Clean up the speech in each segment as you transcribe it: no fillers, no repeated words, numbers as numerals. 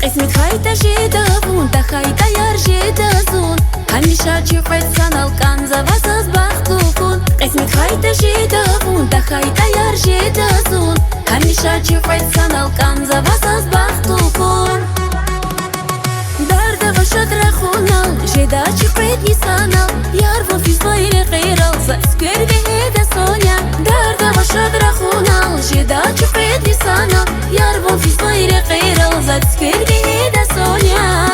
قسمت خايتا جيدا بون تا خايتا يار جيدا زون هميشا تشوفت سنة الكنزة بساس بختوكون قسمت خايتا جيدا بون تا خايتا يار جيدا زون هميشا تشوفت سنة الكنزة بساس بختوكون درد بشد رخونا جيدا تشوفت نيسانا يارفو في صغير غير الزسكر بهيدا سونيا درد بشد رخونا جيدا تشوفت نيسانا يارفو في صغير غير الزسكر بهيدا سونيا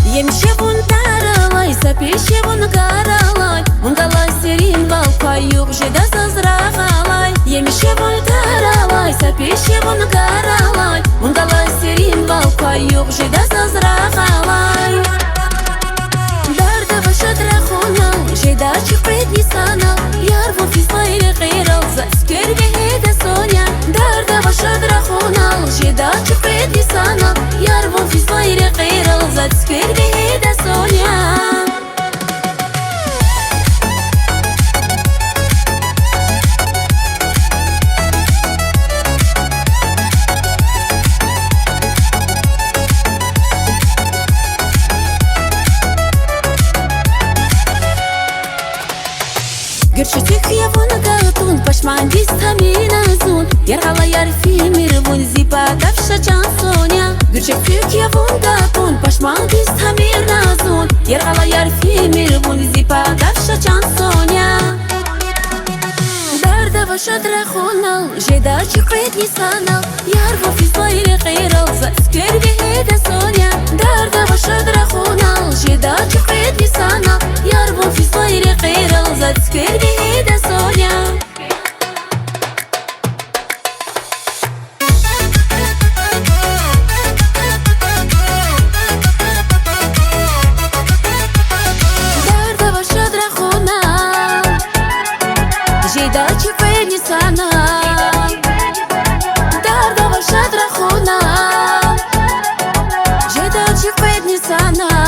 يمشي بونتارلاي سبيشي بونغارالاي بونغالاي سيرين بالقايوب جدا زازراغالاي يمشي بونتارلاي سبيشي بونغارالاي بونغالاي سيرين بالقايوب جدا زازراغالاي درد بشد رخونا جدا تشوفت نيسانا يارفو في صغير غير الزسكر بهيدا سونيا درد بشد رخونا جدا تشوفت نيسانا يارفو في صغير غير الزسكر بهيدا سونيا قرشتك يا فونقاتون باشمان ديستامينا زون يرغلا يارفي ميربون زيبا دفشة جانسونيا قرشتك يا فونقاتون باشمان ديستامينا زون يرغلا يارفي ميربون زيبا دفشة جانسونيا درد بشد رخونا جدا تشوفت نيسانا يارفو في صغير غير الزسكر بهيدا سونيا درد بشد رخونا جدا تشوفت نيسانا يارفو في صغير غير الزسكر بهيدا سونيا درد بشد رخونا جدا تشوفت نيسانا درد بشد رخونا جدا تشوفت نيسانا